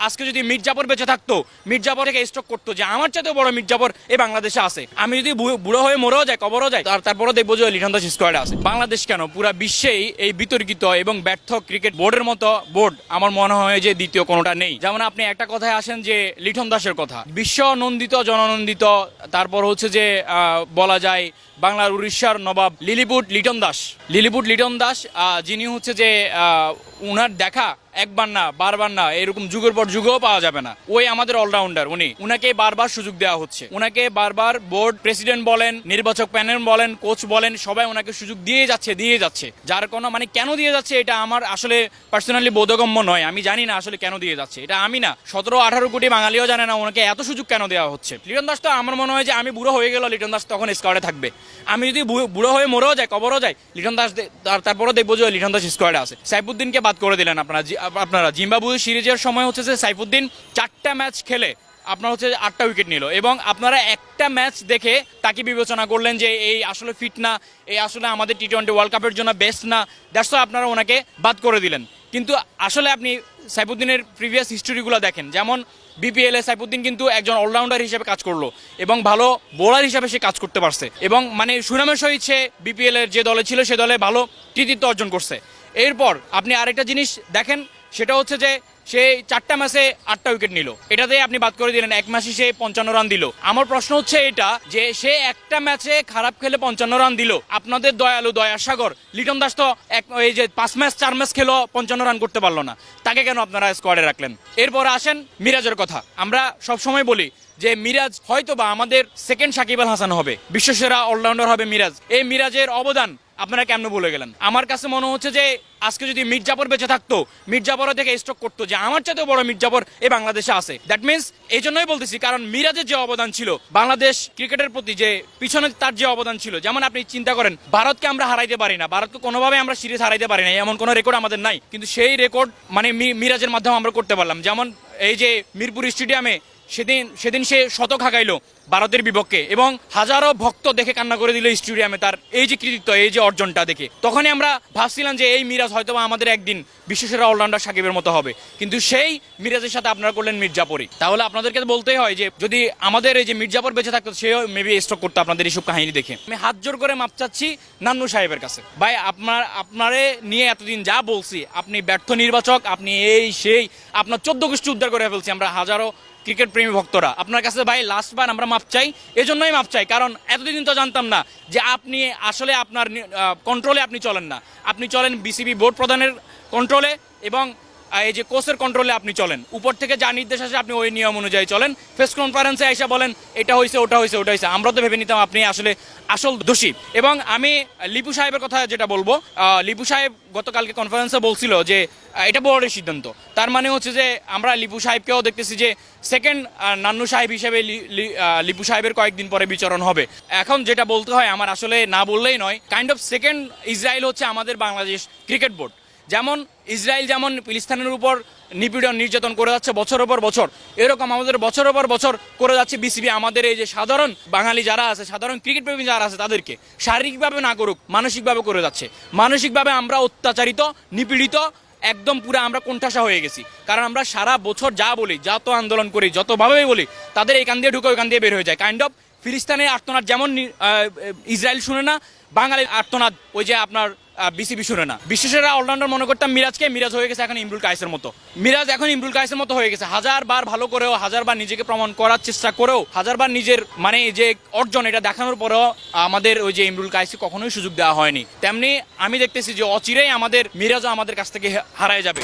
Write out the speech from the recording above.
আজকে যদি মির্জাপুর বেঁচে থাকতো, মির্জাপুর থেকে স্ট্রোক করতো যে আমার চাইতেও বড় মির্জাপুর এই বাংলাদেশে আছে। আমি যদি বুড়ো হয়ে মরেও যাই, কবরও যাই, তারপরও দেখবো যে লিটন দাস স্কোয়াডে আছে। বাংলাদেশ কেন, পুরা বিশ্বেই এই বিতর্কিত এবং ব্যর্থ ক্রিকেট বোর্ডের মতো বোর্ড আমার মনে হয় যে দ্বিতীয় কোনোটা নেই। যেমন আপনি একটা কথায় আসেন যে লিটন দাসের কথা, বিশ্ব নন্দিত, জননন্দিত, তারপর হচ্ছে যে বলা যায় বাংলার উড়িষ্যার নবাব লিলিপুট লিটন দাস, যিনি হচ্ছে যে উনার দেখা একবার না বারবার না, এরকম যুগের পর যুগও পাওয়া যাবে না। ওই আমাদের অলরাউন্ডার, উনাকে বারবার সুযোগ দেওয়া হচ্ছে। উনাকে বারবার বোর্ড প্রেসিডেন্ট বলেন, নির্বাচক প্যানেল বলেন, কোচ বলেন, সবাই ওনাকে সুযোগ দিয়ে যাচ্ছে। যার কোনো মানে কেন দিয়ে যাচ্ছে এটা আমার আসলে পার্সোনালি বোধগম্য নয়। আমি জানি না আসলে কেন দিয়ে যাচ্ছে, এটা আমি না, 17-18 কোটি বাঙালিও জানে না ওনাকে এত সুযোগ কেন দেওয়া হচ্ছে। লিটন দাস তো আমার মনে হয় যে আমি বুড়ো হয়ে গেল, লিটন দাস তখন স্কোয়াডে থাকবে। আমি যদি বুড়ো হয়ে মরেও যাই, কবরও যাই, লিটন দাস তারপরও দেখবো যে লিটন দাস স্কোয়াডে আছে। সাইফুদ্দিনকে বাদ করে দিলেন আপনারা জিম্বাবুয়ে সিরিজের সময় হচ্ছে যে সাইফুদ্দিন 4টা ম্যাচ খেলে আপনার হচ্ছে 8টা উইকেট নিল, এবং আপনারা একটা ম্যাচ দেখে তাকে বিবেচনা করলেন যে এই আসলে ফিট না, এই আসলে আমাদের টি-20 ওয়ার্ল্ড কাপের জন্য বেস্ট না, দ্যাটস ওয়াই আপনারা ওনাকে বাদ করে দিলেন। কিন্তু আসলে আপনি সাইফুদ্দিনের প্রিভিয়াস হিস্টোরিগুলো দেখেন, যেমন বিপিএল এ সাইফুদ্দিন কিন্তু একজন অলরাউন্ডার হিসেবে কাজ করলো এবং ভালো বোলার হিসেবে সে কাজ করতে পারছে, এবং মানে সুনামের সহিত সে বিপিএল এর যে দলে ছিল সে দলে ভালো কৃতিত্ব অর্জন করছে। এরপর আপনি আরেকটা জিনিস দেখেন, সেটা হচ্ছে যে সে 4টা ম্যাচে 8টা উইকেট নিল, এটাতে আপনি বাদ করে দিলেন। এক ম্যাচে সে 55 রান দিল। আমার প্রশ্ন হচ্ছে এটা যে সে একটা ম্যাচে খারাপ খেলে 55 রান দিল, আপনাদের দয়ালু দয়াসাগর লিটন দাস তো এই যে 5 ম্যাচ 4 ম্যাচ খেলো 55 রান করতে পারলো না, তাকে কেন আপনারা স্কোয়াডে রাখলেন? এরপর আসেন মিরাজের কথা। আমরা সবসময় বলি যে মিরাজ হয়তো বা আমাদের সেকেন্ড সাকিব আল হাসান হবে, বিশ্বসেরা অলরাউন্ডার হবে মিরাজ। এই মিরাজের অবদান আপনারা কেমন ভুলে গেলেন? আমার কাছে মনে হচ্ছে যে আজকে যদি মির্জাপুর বেঁচে থাকতো, মির্জাপুর থেকে স্ট্রোক করতো যে আমার চাইতেও বড় মির্জাপুর এই বাংলাদেশে আছে। দ্যাট মিনস এই জন্যই বলতেছি, কারণ মিরাজের যে অবদান ছিল বাংলাদেশ ক্রিকেটের প্রতি, যে পিছনে তার যে অবদান ছিল, যেমন আপনি চিন্তা করেন ভারতকে আমরা হারাইতে পারি না, ভারতকে কোনোভাবে আমরা সিরিজ হারাইতে পারি না, এমন কোনো রেকর্ড আমাদের নাই, কিন্তু সেই রেকর্ড মানে মিরাজের মাধ্যমে আমরা করতে পারলাম। যেমন এই যে মিরপুর স্টেডিয়ামে সেদিন সে শতক হাঁকাইলো ভারতের বিপক্ষে, এবং হাজারো ভক্ত দেখে কান্না করে দিল স্টেডিয়ামে তার এই যে কৃতিত্ব, এই যে অর্জনটা দেখে। তখনই আমরা ভাবছিলাম যে এই মিরাজ হয়তো আমাদের একদিন বিশ্বসেরা অলরাউন্ডার সাকিবের মতো হবে, কিন্তু সেই মিরাজের সাথে আপনারা করলেন মির্জাপুরই। তাহলে আপনাদেরকে বলতেই হয় যে যদি আমাদের এই যে মির্জাপুর বেঁচে থাকতো, সেও মেবি স্ট্রোক করতো আপনাদের এইসব কাহিনী দেখে। আমি হাত জোর করে মাপ চাচ্ছি নান্নু সাহেবের কাছে, ভাই আপনারে নিয়ে এতদিন যা বলছি, আপনি ব্যর্থ নির্বাচক, আপনি এই সেই আপনার 14 গোষ্ঠী উদ্ধার করে ফেলছি আমরা হাজারো ক্রিকেট প্রেমী ভক্তরা। আপনার কাছে ভাই লাস্টবার আমরা মাপ চাই, এজন্যই মাপ চাই কারণ এতদিন তো জানতাম না যে আপনি আসলে আপনার কন্ট্রোলে আপনি চলেন না, আপনি চলেন বিসিবি বোর্ড প্রধানের কন্ট্রোলে, এবং এই যে কোচের কন্ট্রোলে আপনি চলেন। উপর থেকে যা নির্দেশ আসে আপনি ওই নিয়ম অনুযায়ী চলেন। প্রেস কনফারেন্সে এসে বলেন এটা হয়েছে, ওটা হয়েছে, ওটা হয়েছে, আমরা তো ভেবে নিতাম আপনি আসলে আসল দোষী। এবং আমি লিপু সাহেবের কথা যেটা বলবো, লিপু সাহেব গতকালকে কনফারেন্সে বলছিল যে এটা বোর্ডের সিদ্ধান্ত। তার মানে হচ্ছে যে আমরা লিপু সাহেবকেও দেখতেছি যে সেকেন্ড নান্নু সাহেব হিসেবে লিপু সাহেবের কয়েকদিন পরে বিচরণ হবে। এখন যেটা বলতে হয়, আমার আসলে না বললেই নয়, কাইন্ড অফ সেকেন্ড ইসরায়েল হচ্ছে আমাদের বাংলাদেশ ক্রিকেট বোর্ড। যেমন ইসরায়েল যেমন ফিলিস্তিনের উপর নিপীড়ন নির্যাতন করে যাচ্ছে বছরের পর বছর, এরকম আমাদের বছরের পর বছর করে যাচ্ছে বিসিবি আমাদের এই যে সাধারণ বাঙালি যারা আছে, সাধারণ ক্রিকেট প্রেমী যারা আছে, তাদেরকে শারীরিকভাবে না করুক মানসিকভাবে করে যাচ্ছে। মানসিকভাবে আমরা অত্যাচারিত, নিপীড়িত, একদম পুরো আমরা কোণঠাসা হয়ে গেছি। কারণ আমরা সারা বছর যা বলি, যত আন্দোলন করি, যতভাবেই বলি, তাদের এইখান দিয়ে ঢুকে ওইখান দিয়ে বের হয়ে যায়। কাইন্ড অফ ফিলিস্তিনের আর্তনাদ যেমন ইসরায়েল শুনে না, বাঙালির আর্তনাদ ওই যে আপনার বিসিবি শুনে না। বিশ্বসেরা অলরাউন্ডার মনে করতাম মিরাজকে, মিরাজ হয়ে গেছে এখন ইমরুল কায়েসের মতো। মিরাজ এখন ইমরুল কায়েসের মতো হয়ে গেছে। হাজারবার ভালো করেও, হাজারবার নিজেকে প্রমাণ করার চেষ্টা করেও, হাজারবার নিজের মানে যে অর্জন এটা দেখানোর পরেও আমাদের ওই যে ইমরুল কায়েসকে কখনোই সুযোগ দেওয়া হয়নি। তেমনি আমি দেখতেছি যে অচিরেই আমাদের মিরাজও আমাদের কাছ থেকে হারায় যাবে।